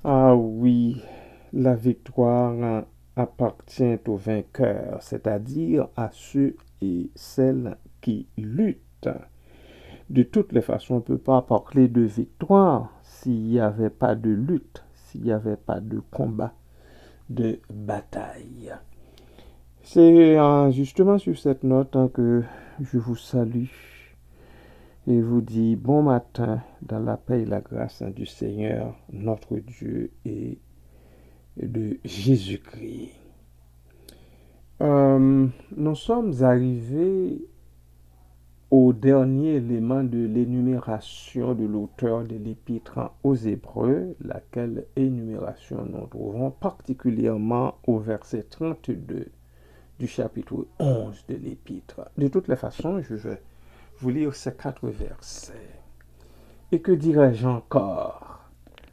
Ah oui, la victoire appartient aux vainqueurs, c'est-à-dire à ceux et celles qui luttent. De toutes les façons, on ne peut pas parler de victoire s'il n'y avait pas de lutte, s'il n'y avait pas de combat, de bataille. C'est justement sur cette note que je vous salue et vous dis bon matin dans la paix et la grâce du Seigneur, notre Dieu et de Jésus-Christ. Nous sommes arrivés au dernier élément de l'énumération de l'auteur de l'épître aux Hébreux, laquelle énumération nous trouvons particulièrement au verset 32 du chapitre 11 de l'épître. De toutes les façons, je vais vous lire ces 4 versets. Et que dirais-je encore?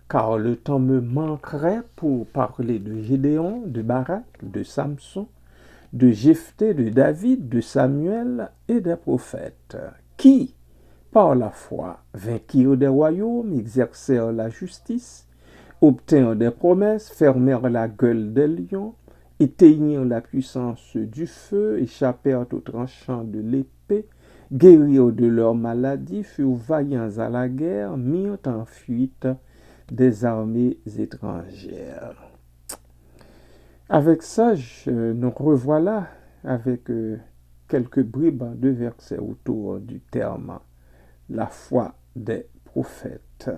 Car le temps me manquerait pour parler de Gédéon, de Barak, de Samson, de Jephthé, de David, de Samuel et des prophètes, qui, par la foi, vainquirent des royaumes, exercèrent la justice, obtinrent des promesses, fermèrent la gueule des lions, éteignirent la puissance du feu, échappèrent aux tranchants de l'épée, guérirent de leur maladie, furent vaillants à la guerre, mirent en fuite des armées étrangères. Avec ça, nous revoilà avec quelques bribes de versets autour du terme la foi des prophètes.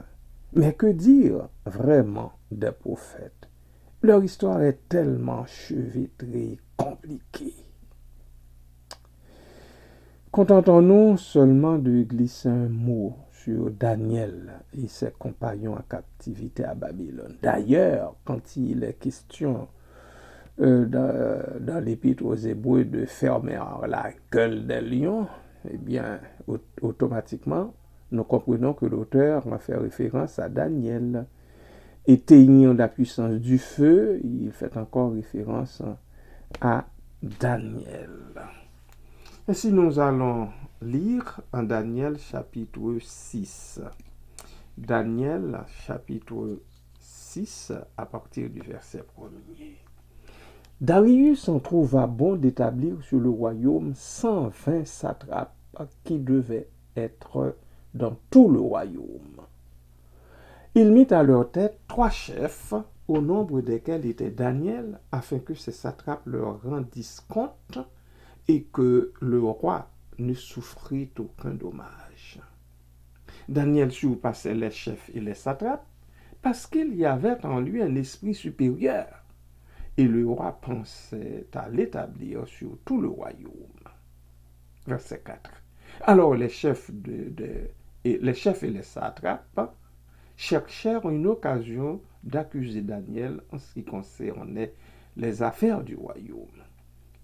Mais que dire vraiment des prophètes? Leur histoire est tellement chevêtrée, compliquée. Contentons-nous seulement de glisser un mot sur Daniel et ses compagnons en captivité à Babylone. D'ailleurs, quand il est question dans l'épître aux Hébreux de fermer la gueule des lions, eh bien, automatiquement, nous comprenons que l'auteur a fait référence à Daniel. Éteignant la puissance du feu, il fait encore référence à Daniel. Ainsi, nous allons lire en Daniel chapitre 6. Daniel chapitre 6 à partir du verset 1er. Darius en trouva bon d'établir sur le royaume 120 satrapes qui devaient être dans tout le royaume. Il mit à leur tête 3 chefs, au nombre desquels était Daniel, afin que ces satrapes leur rendissent compte et que le roi ne souffrit aucun dommage. Daniel surpassait les chefs et les satrapes parce qu'il y avait en lui un esprit supérieur. Et le roi pensait à l'établir sur tout le royaume. Verset 4. Alors les chefs et les satrapes cherchèrent une occasion d'accuser Daniel en ce qui concernait les affaires du royaume.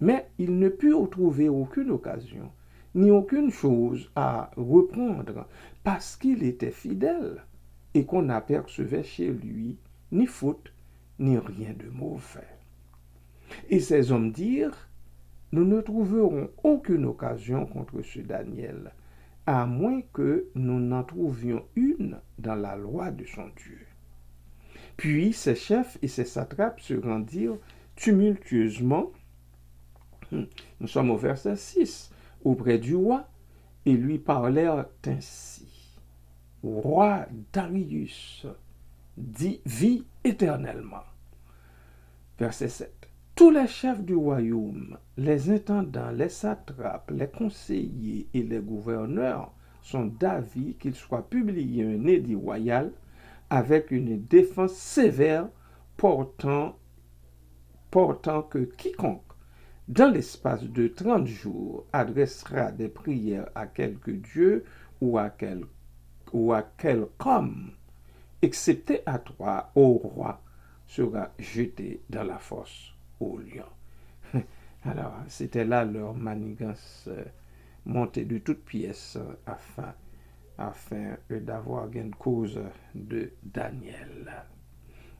Mais ils ne purent trouver aucune occasion, ni aucune chose à reprendre, parce qu'il était fidèle et qu'on n'apercevait chez lui ni faute, ni rien de mauvais. Et ces hommes dirent, nous ne trouverons aucune occasion contre ce Daniel, à moins que nous n'en trouvions une dans la loi de son Dieu. Puis ces chefs et ces satrapes se rendirent tumultueusement, nous sommes au verset 6, auprès du roi, et lui parlèrent ainsi. Roi Darius, vis éternellement. Verset 7. Tous les chefs du royaume, les intendants, les satrapes, les conseillers et les gouverneurs sont d'avis qu'il soit publié un édit royal avec une défense sévère portant que quiconque, dans l'espace de 30 jours, adressera des prières à quelque dieu ou à quelque homme, excepté à toi, ô roi, sera jeté dans la fosse au lion. Alors, c'était là leur manigance montée de toutes pièces afin d'avoir gain de cause de Daniel.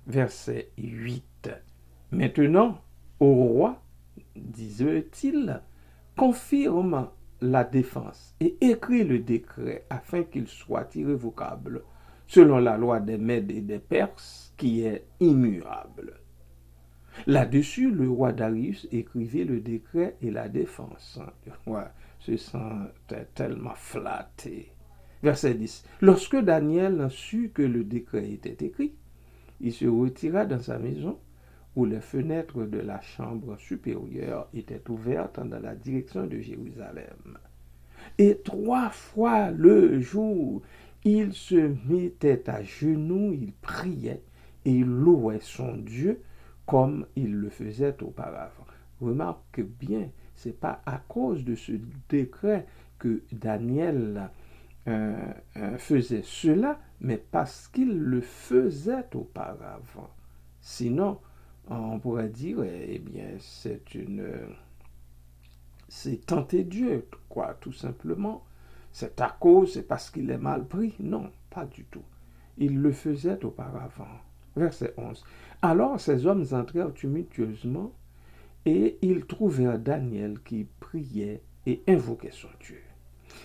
Verset 8. Maintenant, au roi, disait-il, confirme la défense et écrit le décret afin qu'il soit irrévocable selon la loi des Mèdes et des Perses, qui est immuable. Là-dessus, le roi Darius écrivit le décret et la défense. Le roi se sentait tellement flatté. Verset 10. Lorsque Daniel sut que le décret était écrit, il se retira dans sa maison où les fenêtres de la chambre supérieure étaient ouvertes dans la direction de Jérusalem. Et 3 fois le jour, il se mettait à genoux, il priait et il louait son Dieu comme il le faisait auparavant. Remarque bien, ce n'est pas à cause de ce décret que Daniel faisait cela, mais parce qu'il le faisait auparavant. Sinon, on pourrait dire, eh bien, c'est tenter Dieu, quoi, tout simplement. C'est à cause, c'est parce qu'il est mal pris. Non, pas du tout. Il le faisait auparavant. Verset 11. Alors ces hommes entrèrent tumultueusement et ils trouvèrent Daniel qui priait et invoquait son Dieu.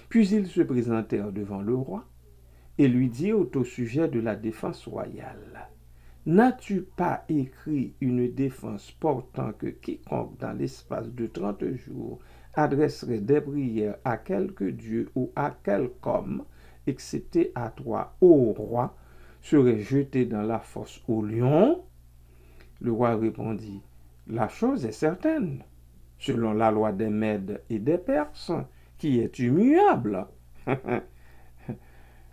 Puis ils se présentèrent devant le roi et lui dirent au sujet de la défense royale. N'as-tu pas écrit une défense portant que quiconque dans l'espace de 30 jours adresserait des prières à quelque dieu ou à quelque homme, excepté à toi, ô roi, serait jeté dans la fosse au lion? Le roi répondit, la chose est certaine, selon la loi des Mèdes et des Perses, qui est immuable.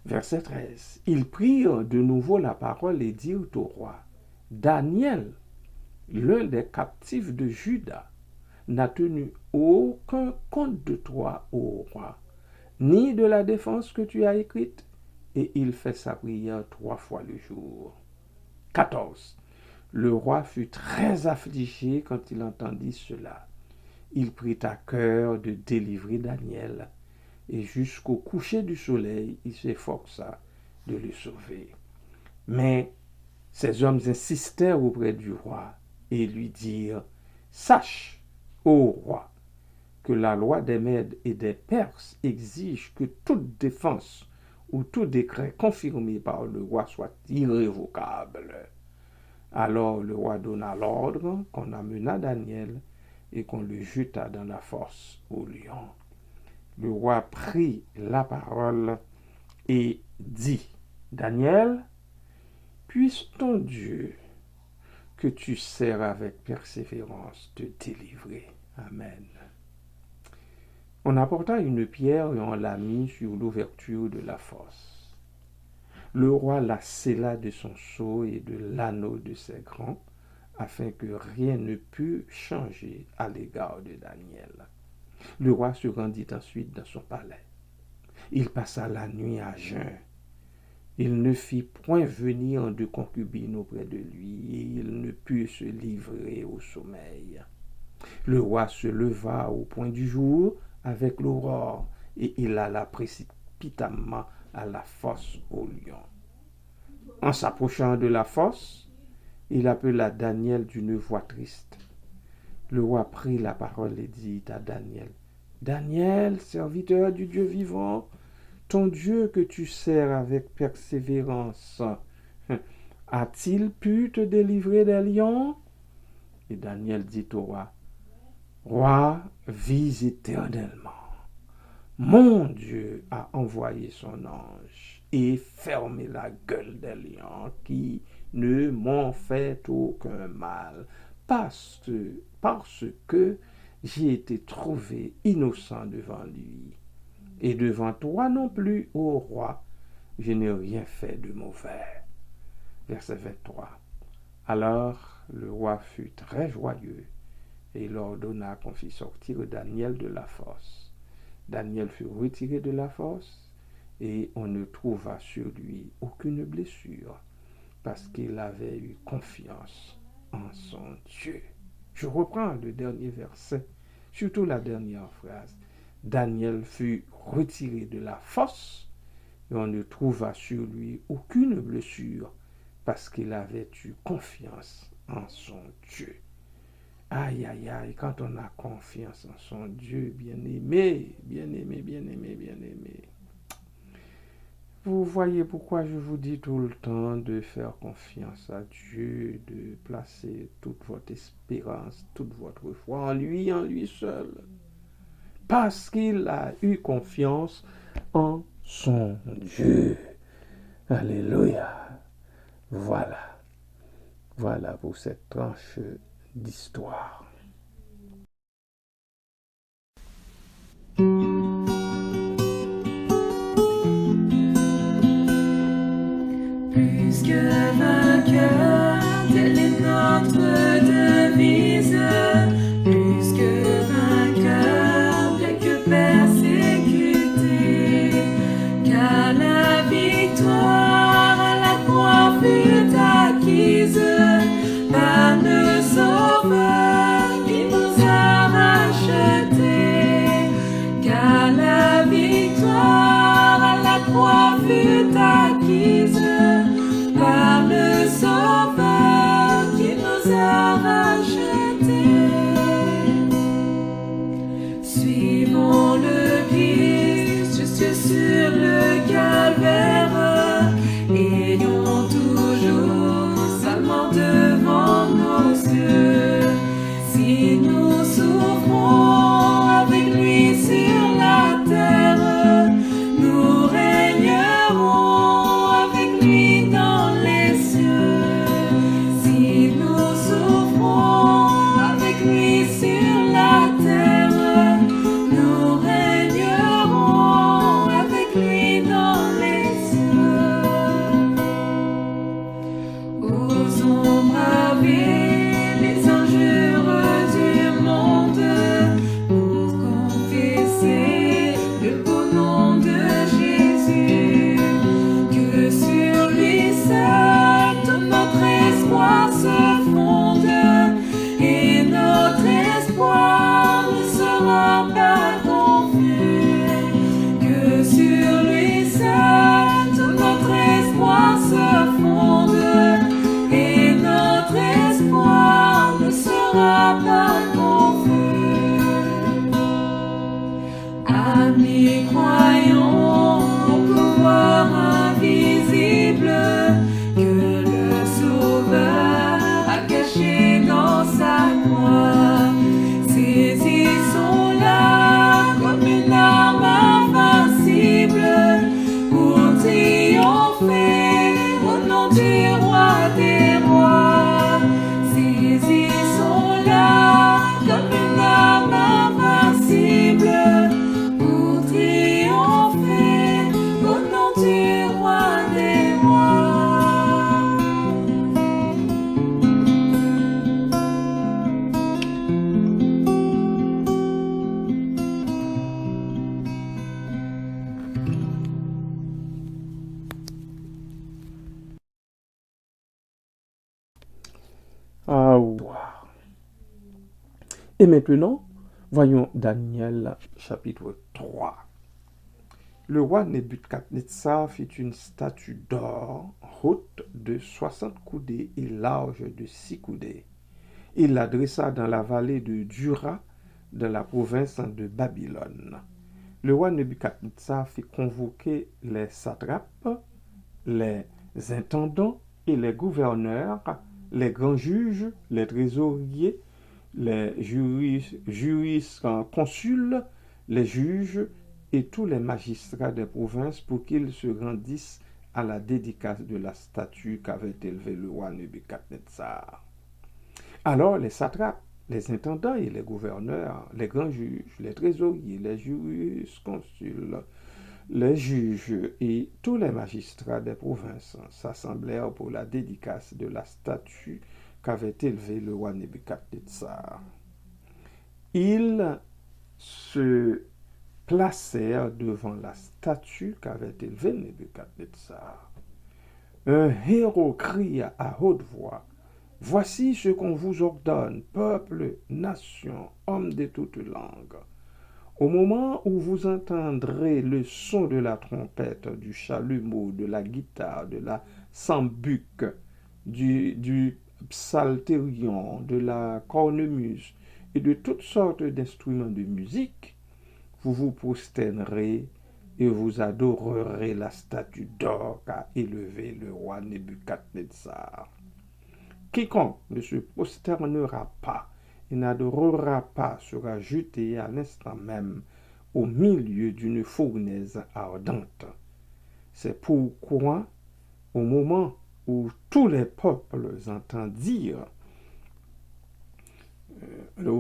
Verset 13. Ils prirent de nouveau la parole et dirent au roi, Daniel, l'un des captifs de Juda, n'a tenu aucun compte de toi, ô roi, ni de la défense que tu as écrite, et il fait sa prière 3 fois le jour. 14. Le roi fut très affligé quand il entendit cela. Il prit à cœur de délivrer Daniel, et jusqu'au coucher du soleil, il s'efforça de le sauver. Mais ces hommes insistèrent auprès du roi et lui dirent, sache, ô roi, que la loi des Mèdes et des Perses exige que toute défense ou tout décret confirmé par le roi soit irrévocable. Alors le roi donna l'ordre qu'on amena Daniel et qu'on le jeta dans la fosse au lion. Le roi prit la parole et dit, Daniel, puisse ton Dieu que tu sers avec persévérance te délivrer. Amen. On apporta une pierre et on la mit sur l'ouverture de la fosse. Le roi la scella de son sceau et de l'anneau de ses grands, afin que rien ne pût changer à l'égard de Daniel. Le roi se rendit ensuite dans son palais. Il passa la nuit à jeun. Il ne fit point venir de concubine auprès de lui, et il ne put se livrer au sommeil. Le roi se leva au point du jour avec l'aurore, et il alla précipitamment à la fosse au lion. En s'approchant de la fosse, il appela Daniel d'une voix triste. Le roi prit la parole et dit à Daniel, Daniel, serviteur du Dieu vivant, ton Dieu que tu sers avec persévérance, a-t-il pu te délivrer des lions? Et Daniel dit au roi, Roi, vis éternellement. Mon Dieu a envoyé son ange et fermé la gueule des lions qui ne m'ont fait aucun mal, parce que j'ai été trouvé innocent devant lui. Et devant toi non plus, ô roi, je n'ai rien fait de mauvais. Verset 23. Alors le roi fut très joyeux et il ordonna qu'on fît sortir Daniel de la fosse. Daniel fut retiré de la fosse et on ne trouva sur lui aucune blessure parce qu'il avait eu confiance en son Dieu. Je reprends le dernier verset, surtout la dernière phrase. Daniel fut retiré de la fosse et on ne trouva sur lui aucune blessure parce qu'il avait eu confiance en son Dieu. Aïe, aïe, aïe, quand on a confiance en son Dieu, bien-aimé, bien-aimé, bien-aimé, bien-aimé. vous voyez pourquoi je vous dis tout le temps de faire confiance à Dieu, de placer toute votre espérance, toute votre foi en lui seul. Parce qu'il a eu confiance en son Dieu. Alléluia. Voilà. Voilà pour cette tranche d'histoire. Plus que vainqueur, telle est notre devise. Plus que vainqueur, bien que persécuté, car la victoire à la croix fut acquise par le Sauveur qui nous a rachetés. Car la victoire à la croix fut acquise par le Sauveur qui nous a rachetés. Suivons le Christ jusque sur le calvaire, ayons toujours seulement devant nos yeux. Si nous souffrons avec lui sur la terre, nous régnerons avec lui dans les cieux. Si nous souffrons avec lui sur la terre, nous régnerons avec lui dans les cieux. Osons braver les injures du monde pour confesser le beau nom de Jésus. Que sur lui seul tout notre espoir se fonde, et notre espoir ne sera pas confus. Que sur lui seul tout notre espoir se fonde, et notre espoir ne sera pas confus. Amis, croyons au pouvoir invisible que le Sauveur a caché dans sa croix. Saisissons-la comme une arme invincible pour triompher au nom du Roi des rois. Saisissons-la comme une arme invincible pour triompher au nom du Roi des rois. Ah, wow. Et maintenant, voyons Daniel chapitre 3. Le roi Nebuchadnezzar fit une statue d'or haute de 60 coudées et large de 6 coudées. Il la dressa dans la vallée de Dura, dans la province de Babylone. Le roi Nebuchadnezzar fit convoquer les satrapes, les intendants et les gouverneurs, les grands juges, les trésoriers, les jurisconsuls, les juges et tous les magistrats des provinces pour qu'ils se rendissent à la dédicace de la statue qu'avait élevée le roi Nebuchadnezzar. Alors les satrapes, les intendants et les gouverneurs, les grands juges, les trésoriers, les jurisconsuls, les juges et tous les magistrats des provinces s'assemblèrent pour la dédicace de la statue qu'avait élevée le roi Nebuchadnezzar. Ils se placèrent devant la statue qu'avait élevée Nebuchadnezzar. Un héros cria à haute voix: « Voici ce qu'on vous ordonne, peuple, nation, hommes de toutes langues. Au moment où vous entendrez le son de la trompette, du chalumeau, de la guitare, de la sambuc, du psalterion, de la cornemuse et de toutes sortes d'instruments de musique, vous vous prosternerez et vous adorerez la statue d'or qu'a élevée le roi Nebuchadnezzar. Quiconque ne se prosternera pas et n'adorera pas sera jeté à l'instant même au milieu d'une fournaise ardente. C'est pourquoi, au moment où tous les peuples entendirent, au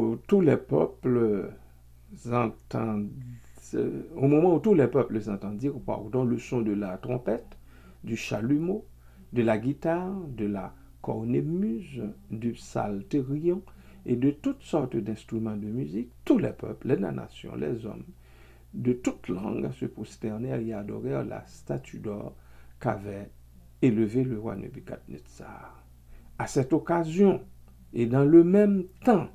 moment où tous les peuples entendirent, le son de la trompette, du chalumeau, de la guitare, de la cornemuse, du psalterion et de toutes sortes d'instruments de musique, tous les peuples, les nations, les hommes, de toutes langues se prosternèrent et adorèrent la statue d'or qu'avait élevée le roi Nebuchadnezzar. À cette occasion, et dans le même temps,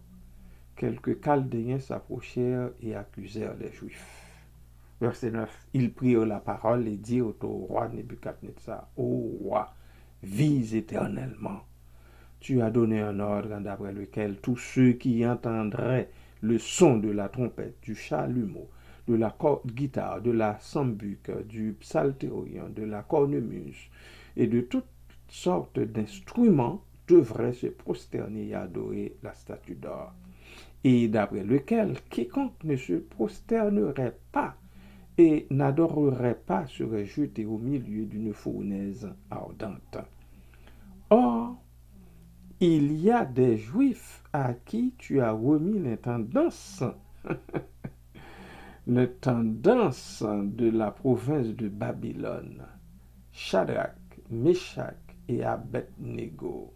quelques Chaldéens s'approchèrent et accusèrent les Juifs. Verset 9. Ils prirent la parole et dirent au roi Nebuchadnezzar, ô roi, vis éternellement. Tu as donné un ordre d'après lequel tous ceux qui entendraient le son de la trompette, du chalumeau, de la guitare, de la sambuc, du psalterion, de la cornemuse et de toutes sortes d'instruments devraient se prosterner et adorer la statue d'or. Et d'après lequel quiconque ne se prosternerait pas et n'adorerait pas serait jeté au milieu d'une fournaise ardente. Or, il y a des Juifs à qui tu as remis l'intendance de la province de Babylone, Shadrach, Meshach et Abednego,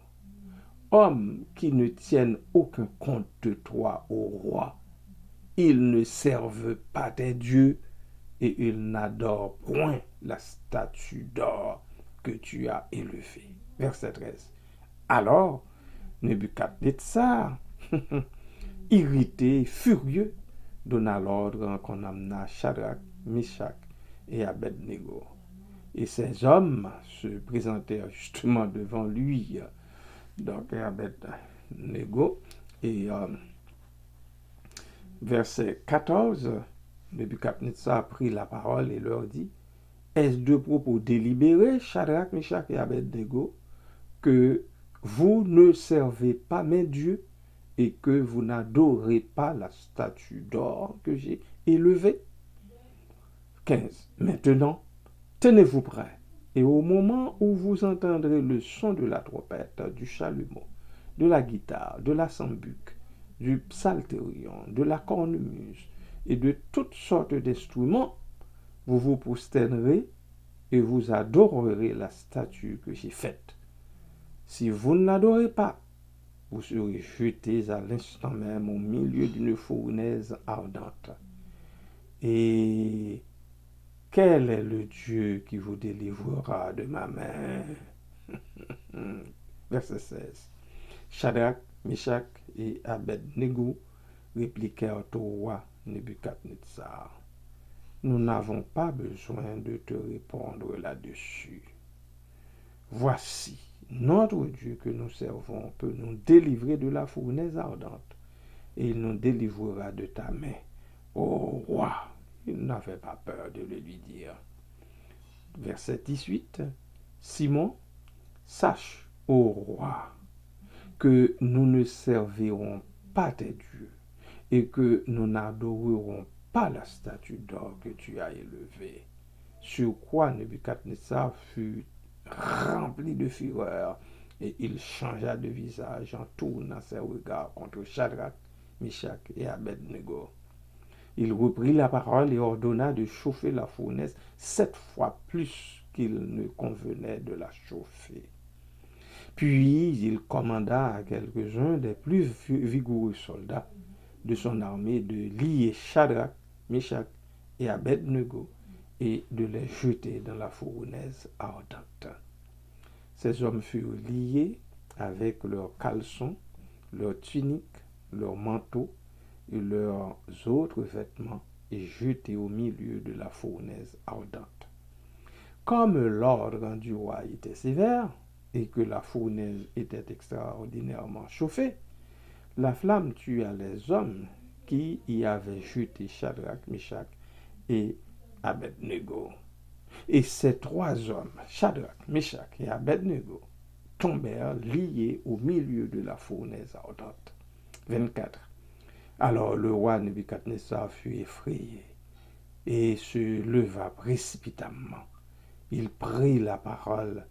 hommes qui ne tiennent aucun compte de toi, ô roi. Ils ne servent pas tes dieux et ils n'adorent point la statue d'or que tu as élevée. Verset 13. Alors, Nebuchadnezzar, irrité, furieux, donna l'ordre qu'on amena Shadrach, Meshach et Abednego. Et ces hommes se présentèrent justement devant lui, donc Abednego. Et verset 14, Nebuchadnezzar prit la parole et leur dit, est-ce de propos délibérés, Shadrach, Meshach et Abednego, que vous ne servez pas mes dieux et que vous n'adorez pas la statue d'or que j'ai élevée? 15. Maintenant, tenez-vous prêts, et au moment où vous entendrez le son de la trompette, du chalumeau, de la guitare, de la sambuc, du psalterion, de la cornemuse et de toutes sortes d'instruments, vous vous prosternerez et vous adorerez la statue que j'ai faite. Si vous ne l'adorez pas, vous serez jetés à l'instant même au milieu d'une fournaise ardente. Et quel est le Dieu qui vous délivrera de ma main? Verset 16. Shadrach, Meshach et Abednego répliquèrent au roi Nebuchadnezzar, nous n'avons pas besoin de te répondre là-dessus. Voici, notre Dieu que nous servons peut nous délivrer de la fournaise ardente, et il nous délivrera de ta main. Ô roi, il n'avait pas peur de le lui dire. Verset 18. Simon, sache, ô roi, que nous ne servirons pas tes dieux, et que nous n'adorerons pas la statue d'or que tu as élevée. Sur quoi Nebuchadnezzar fut rempli de fureur, et il changea de visage en tournant ses regards contre Shadrach, Meshach et Abednego. Il reprit la parole et ordonna de chauffer la fournaise 7 fois plus qu'il ne convenait de la chauffer. Puis il commanda à quelques-uns des plus vigoureux soldats de son armée de lier Shadrach, Meshach et Abednego et de les jeter dans la fournaise ardente. Ces hommes furent liés avec leurs caleçons, leurs tuniques, leurs manteaux et leurs autres vêtements et jetés au milieu de la fournaise ardente. Comme l'ordre du roi était sévère et que la fournaise était extraordinairement chauffée, la flamme tua les hommes qui y avaient jeté Shadrach, Meshach et Abednego. Et ces trois hommes, Shadrach, Meshach et Abednego, tombèrent liés au milieu de la fournaise ardente. 24. Alors le roi Nebuchadnezzar fut effrayé et se leva précipitamment. Il prit la parole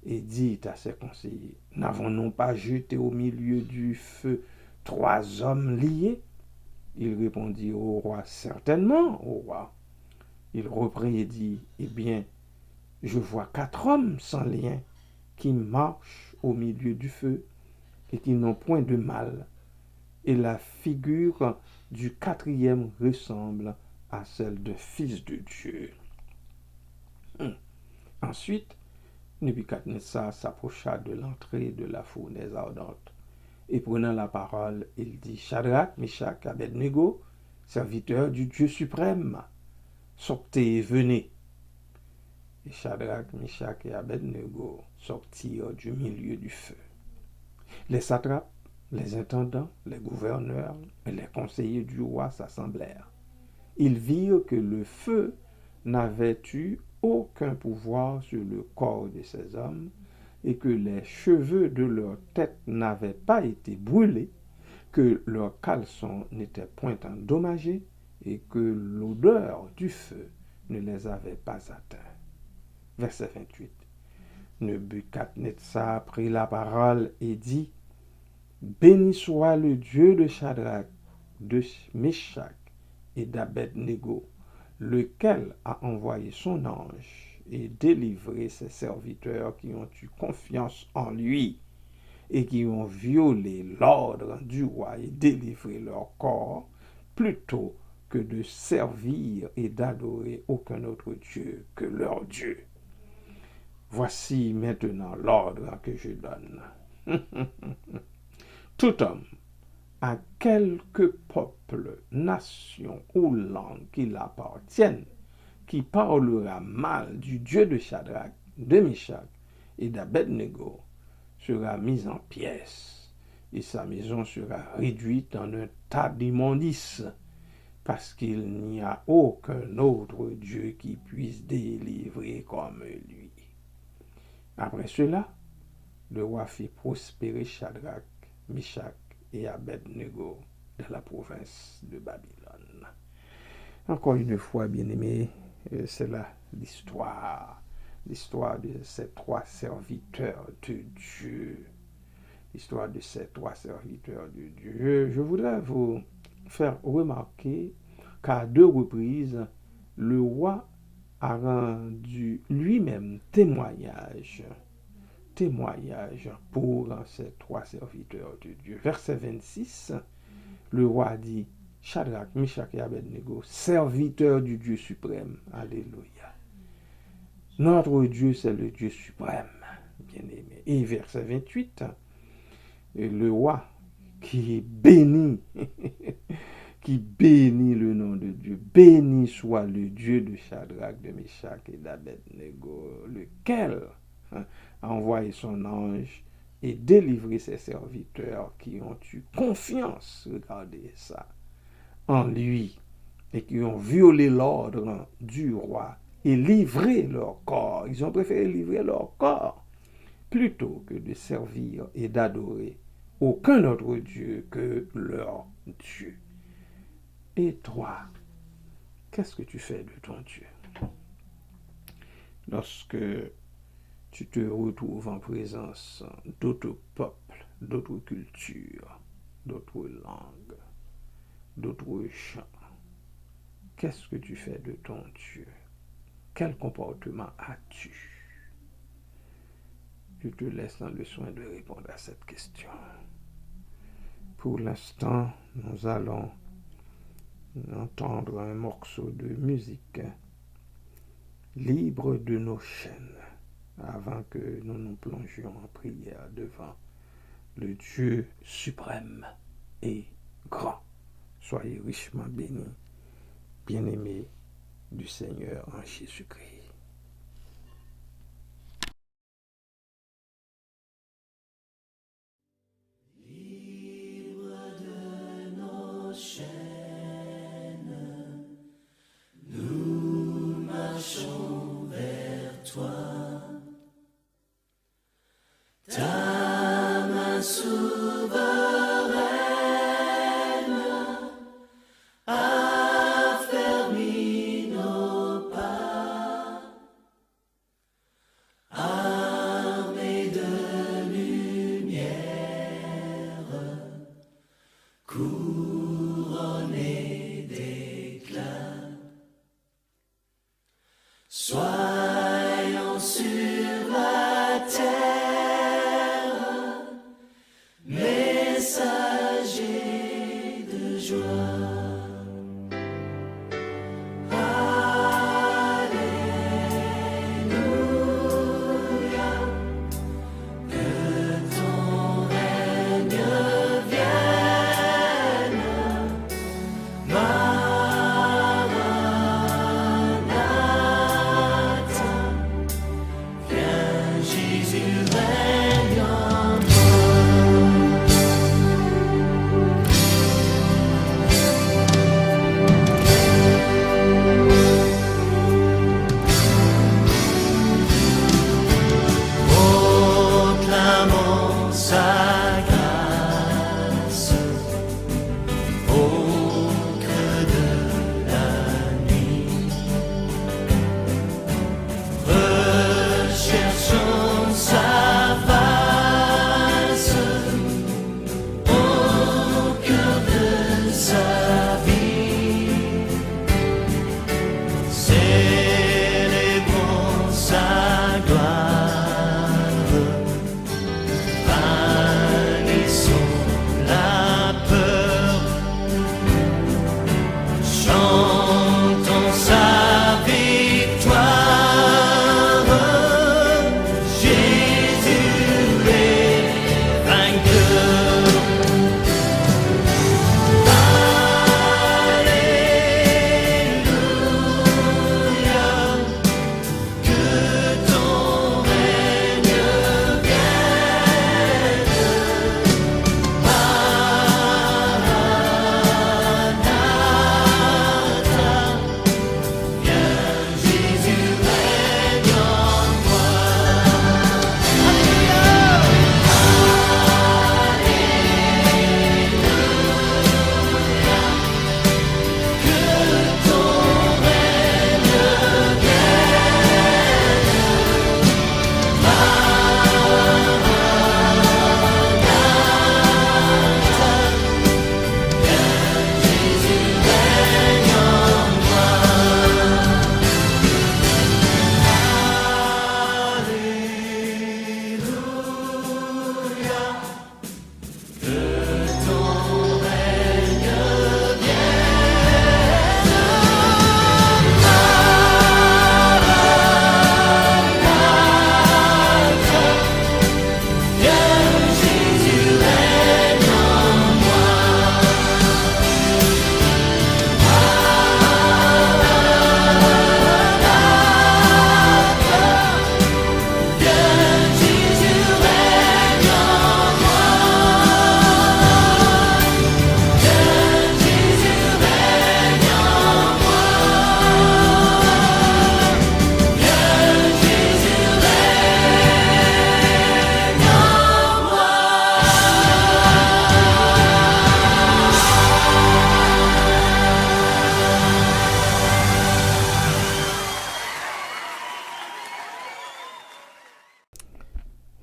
et dit à ses conseillers, n'avons-nous pas jeté au milieu du feu trois hommes liés? Il répondit au roi, certainement, au roi. Il reprit et dit, eh bien, je vois quatre hommes sans lien qui marchent au milieu du feu et qui n'ont point de mal. Et la figure du quatrième ressemble à celle d'un fils de Dieu. Ensuite, Nebuchadnezzar s'approcha de l'entrée de la fournaise ardente. Et prenant la parole, il dit, Shadrach, Meshach, Abednego, serviteurs du Dieu suprême, sortez et venez. Et Shadrach, Meshach et Abednego sortirent du milieu du feu. Les satrapes, les intendants, les gouverneurs et les conseillers du roi s'assemblèrent. Ils virent que le feu n'avait eu aucun pouvoir sur le corps de ces hommes et que les cheveux de leur tête n'avaient pas été brûlés, que leurs caleçons n'étaient point endommagés et que l'odeur du feu ne les avait pas atteints. Verset 28. Nebuchadnezzar prit la parole et dit, béni soit le Dieu de Shadrach, de Meshach et d'Abednego, lequel a envoyé son ange et délivré ses serviteurs qui ont eu confiance en lui et qui ont violé l'ordre du roi et délivré leur corps plutôt que de servir et d'adorer aucun autre Dieu que leur Dieu. Voici maintenant l'ordre que je donne. Tout homme, à quelque peuple, nation ou langue qu'il appartienne, qui parlera mal du Dieu de Shadrach, de Meshach et d'Abednego, sera mis en pièces, et sa maison sera réduite en un tas d'immondices, parce qu'il n'y a aucun autre Dieu qui puisse délivrer comme lui. Après cela, le roi fit prospérer Shadrach, Meshach et Abednego de la province de Babylone. Encore une fois, bien-aimés, c'est là l'histoire de ces trois serviteurs de Dieu. L'histoire de ces trois serviteurs de Dieu. Je voudrais vous faire remarquer qu'à deux reprises, le roi a rendu lui-même témoignage pour ces trois serviteurs de Dieu. Verset 26, le roi dit, Shadrach, Meshach et Abednego, serviteurs du Dieu suprême. Alléluia. Notre Dieu, c'est le Dieu suprême, bien-aimé. Et verset 28, le roi qui bénit, qui bénit le nom de Dieu. Béni soit le Dieu de Shadrach, de Meshach et d'Abednego, lequel a envoyé son ange et délivré ses serviteurs qui ont eu confiance, regardez ça, en lui, et qui ont violé l'ordre du roi et livré leur corps. Ils ont préféré livrer leur corps plutôt que de servir et d'adorer aucun autre Dieu que leur Dieu. Et toi, qu'est-ce que tu fais de ton Dieu? Lorsque tu te retrouves en présence d'autres peuples, d'autres cultures, d'autres langues, d'autres chants, qu'est-ce que tu fais de ton Dieu? Quel comportement as-tu? Je te laisse dans le soin de répondre à cette question. Pour l'instant, nous allons entendre un morceau de musique libre de nos chaînes avant que nous nous plongions en prière devant le Dieu suprême et grand. Soyez richement bénis, bien-aimés du Seigneur en Jésus-Christ. Nous Soyons sur la terre, messagers de joie.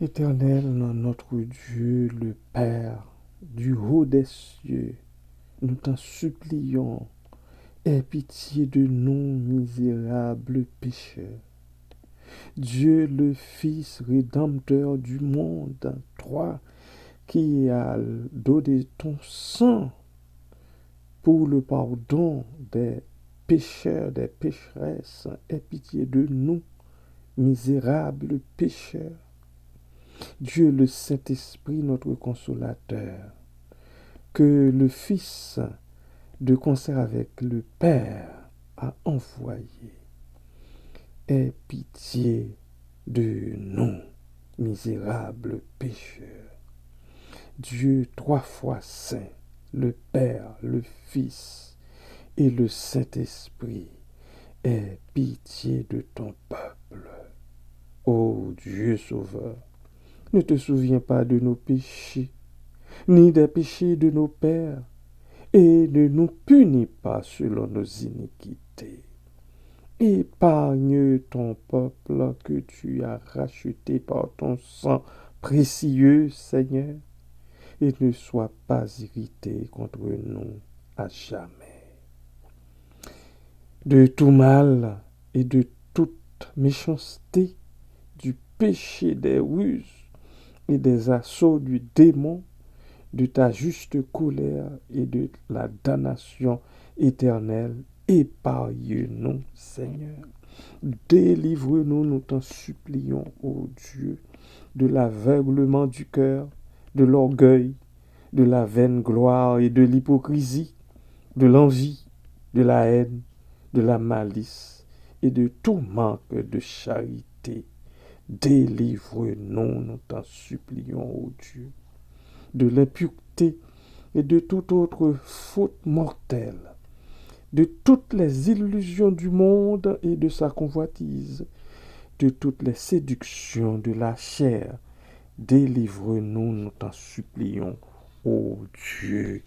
Éternel, notre Dieu, le Père, du haut des cieux, nous t'en supplions, aie pitié de nous, misérables pécheurs. Dieu, le Fils rédempteur du monde, toi qui as donné ton sang pour le pardon des pécheurs, des pécheresses, aie pitié de nous, misérables pécheurs. Dieu le Saint-Esprit, notre consolateur, que le Fils, de concert avec le Père, a envoyé, aie pitié de nous, misérables pécheurs. Dieu trois fois saint, le Père, le Fils et le Saint-Esprit, aie pitié de ton peuple. Ô Dieu sauveur, ne te souviens pas de nos péchés, ni des péchés de nos pères, et ne nous punis pas selon nos iniquités. Épargne ton peuple que tu as racheté par ton sang précieux, Seigneur, et ne sois pas irrité contre nous à jamais. De tout mal et de toute méchanceté, du péché, des ruses et des assauts du démon, de ta juste colère et de la damnation éternelle. Épargne-nous, Seigneur. Délivre-nous, nous t'en supplions, ô Dieu, de l'aveuglement du cœur, de l'orgueil, de la vaine gloire et de l'hypocrisie, de l'envie, de la haine, de la malice et de tout manque de charité. Délivre-nous, nous t'en supplions, ô Dieu, de l'impureté et de toute autre faute mortelle, de toutes les illusions du monde et de sa convoitise, de toutes les séductions de la chair. Délivre-nous, nous t'en supplions, ô Dieu,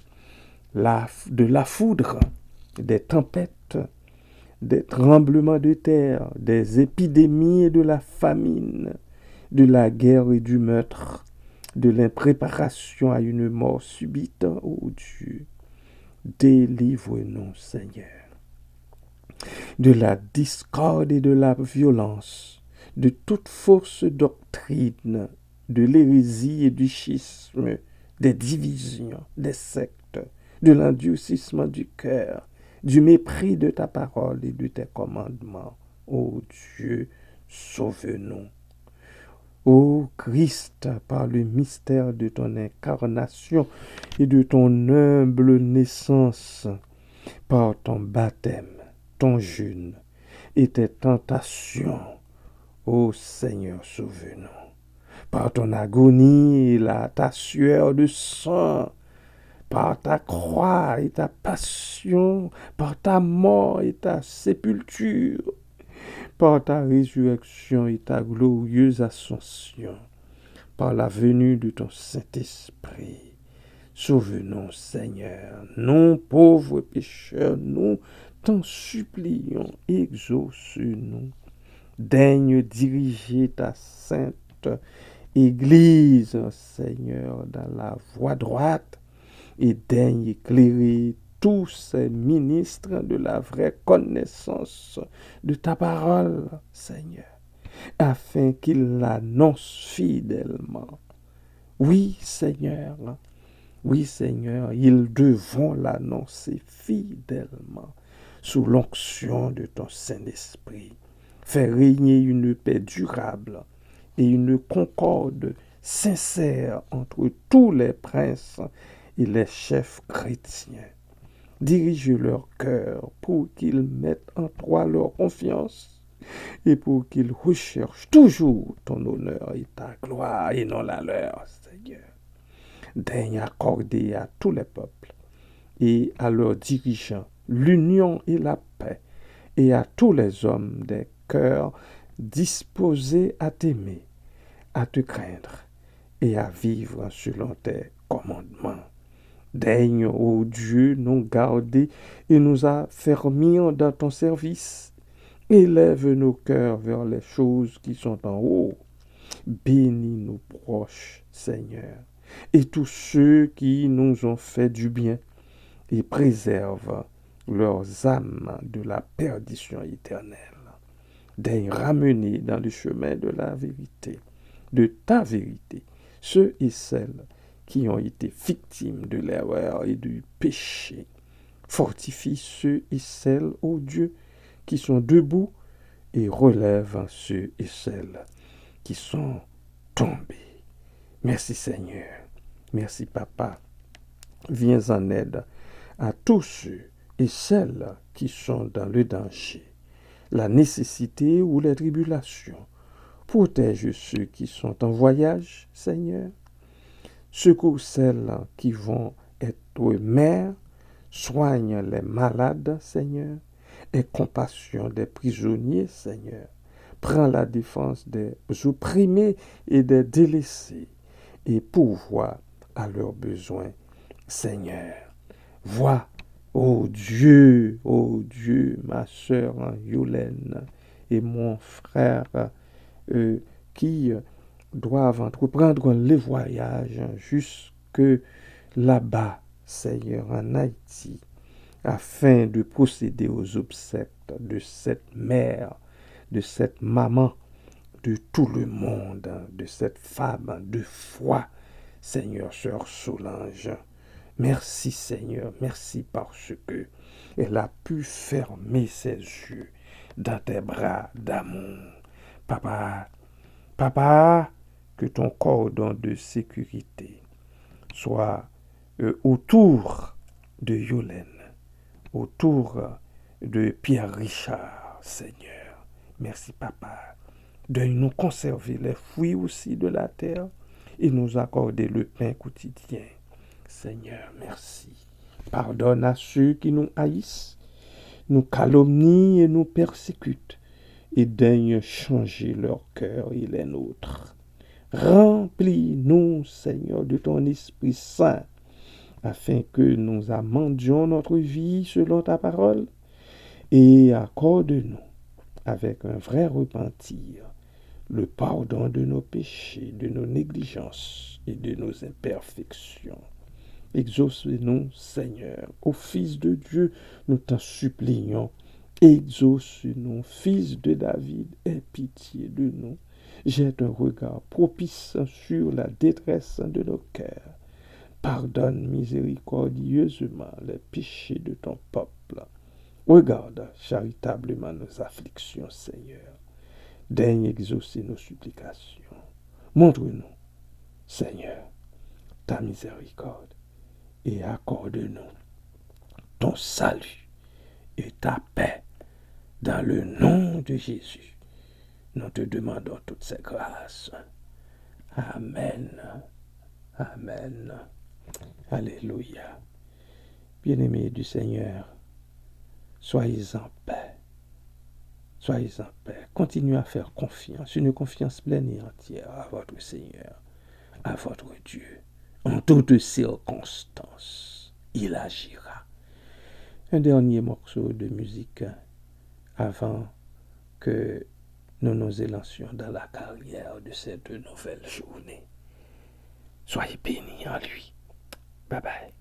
de la foudre, des tempêtes, des tremblements de terre, des épidémies et de la famine, de la guerre et du meurtre, de l'impréparation à une mort subite, ô Dieu. Délivre-nous, Seigneur, de la discorde et de la violence, de toute fausse doctrine, de l'hérésie et du schisme, des divisions, des sectes, de l'endurcissement du cœur, du mépris de ta parole et de tes commandements. Ô Dieu, sauve-nous. Ô Christ, par le mystère de ton incarnation et de ton humble naissance, par ton baptême, ton jeûne et tes tentations, ô Seigneur, sauve-nous. Par ton agonie et ta sueur de sang, par ta croix et ta passion, par ta mort et ta sépulture, par ta résurrection et ta glorieuse ascension, par la venue de ton Saint-Esprit. Sauve-nous, Seigneur, nous pauvres pécheurs, nous t'en supplions, exauce-nous. Daigne diriger ta sainte Église, Seigneur, dans la voie droite, et daigne éclairer tous ces ministres de la vraie connaissance de ta parole, Seigneur, afin qu'ils l'annoncent fidèlement. Oui, Seigneur, ils devront l'annoncer fidèlement sous l'onction de ton Saint-Esprit. Faire régner une paix durable et une concorde sincère entre tous les princes et les chefs chrétiens. Dirige leur cœur pour qu'ils mettent en toi leur confiance et pour qu'ils recherchent toujours ton honneur et ta gloire et non la leur, Seigneur. Daigne accorder à tous les peuples et à leurs dirigeants l'union et la paix, et à tous les hommes des cœurs disposés à t'aimer, à te craindre et à vivre selon tes commandements. Daigne, ô Dieu, nous garder et nous affermir dans ton service. Élève nos cœurs vers les choses qui sont en haut. Bénis nos proches, Seigneur, et tous ceux qui nous ont fait du bien, et préserve leurs âmes de la perdition éternelle. Daigne ramener dans le chemin de la vérité, de ta vérité, ceux et celles qui ont été victimes de l'erreur et du péché. Fortifie ceux et celles, ô Dieu, qui sont debout, et relève ceux et celles qui sont tombés. Merci Seigneur. Merci Papa. Viens en aide à tous ceux et celles qui sont dans le danger, la nécessité ou les tribulations. Protège ceux qui sont en voyage, Seigneur. Secours celles qui vont être mères. Soigne les malades, Seigneur. Aie compassion des prisonniers, Seigneur. Prends la défense des opprimés et des délaissés et pourvois à leurs besoins, Seigneur. Vois, ô Dieu, ma sœur Yolène et mon frère qui doivent entreprendre les voyages jusque là-bas, Seigneur, en Haïti, afin de procéder aux obsèques de cette mère de cette maman, de tout le monde, de cette femme de foi, Seigneur, sœur Solange. Merci Seigneur, merci parce que elle a pu fermer ses yeux dans tes bras d'amour. Papa, papa, que ton cordon de sécurité soit autour de Yolène, autour de Pierre Richard, Seigneur. Merci papa de nous conserver les fruits aussi de la terre et nous accorder le pain quotidien. Seigneur, merci. Pardonne à ceux qui nous haïssent, nous calomnient et nous persécutent, et daigne changer leur cœur et les nôtres. Remplis-nous, Seigneur, de ton Esprit Saint, afin que nous amendions notre vie selon ta parole, et accorde-nous, avec un vrai repentir, le pardon de nos péchés, de nos négligences et de nos imperfections. Exauce-nous, Seigneur, ô Fils de Dieu, nous t'en supplions. Exauce-nous, Fils de David, aie pitié de nous. Jette un regard propice sur la détresse de nos cœurs. Pardonne miséricordieusement les péchés de ton peuple. Regarde charitablement nos afflictions, Seigneur. Daigne exaucer nos supplications. Montre-nous, Seigneur, ta miséricorde et accorde-nous ton salut et ta paix dans le nom de Jésus. Nous te demandons toutes ces grâces. Amen. Amen. Alléluia. Bien-aimés du Seigneur, soyez en paix. Soyez en paix. Continuez à faire confiance, une confiance pleine et entière à votre Seigneur, à votre Dieu. En toutes circonstances, il agira. Un dernier morceau de musique avant que nous nous élancions dans la carrière de cette nouvelle journée. Soyez bénis en lui. Bye bye.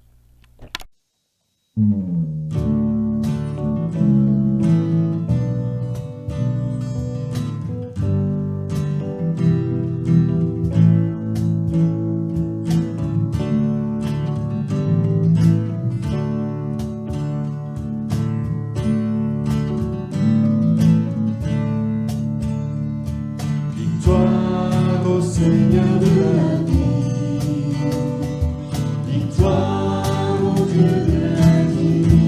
Victoire au Seigneur de la vie, victoire au Dieu de la vie,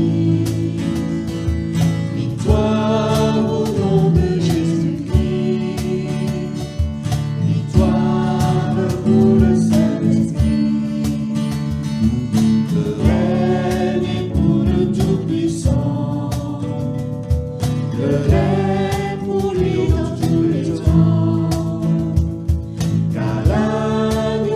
victoire au nom de Jésus-Christ, victoire pour le Saint-Esprit, le règne est pour le Tout-Puissant, le règne pour lui dans tous les temps. Car l'âme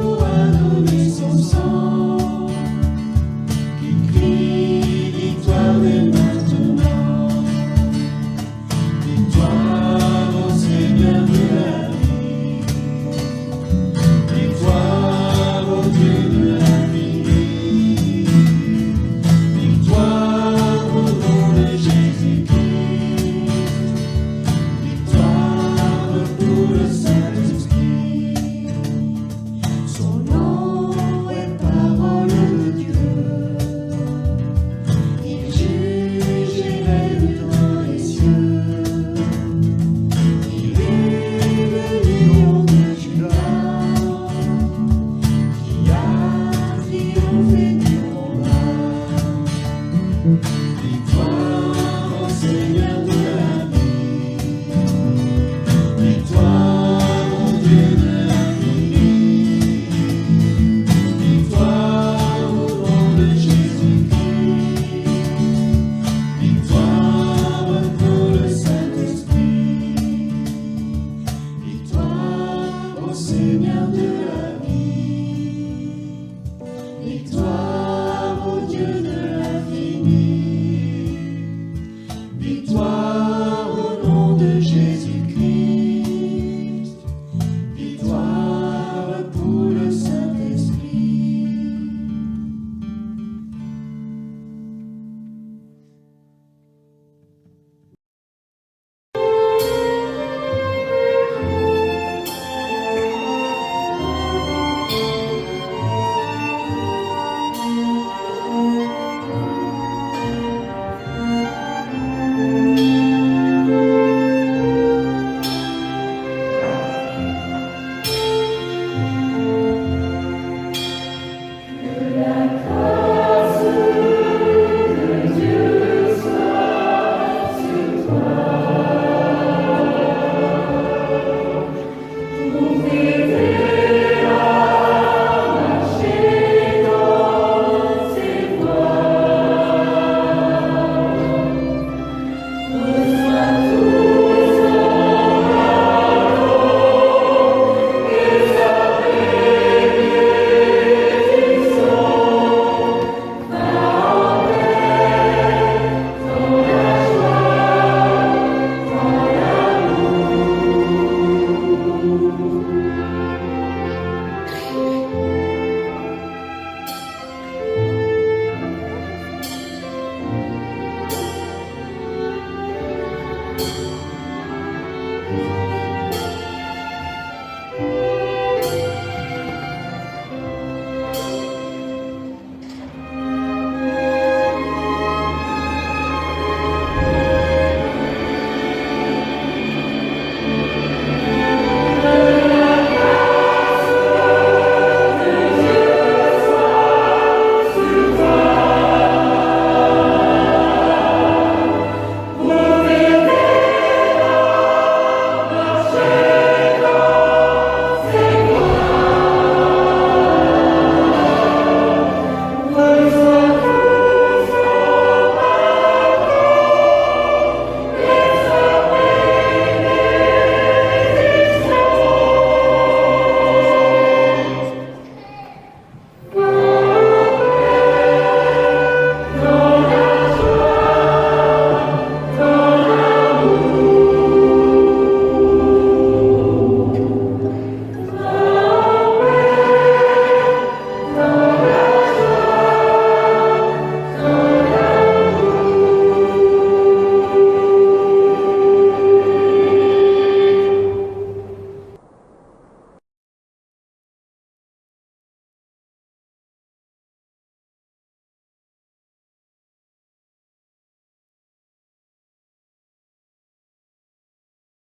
Amen.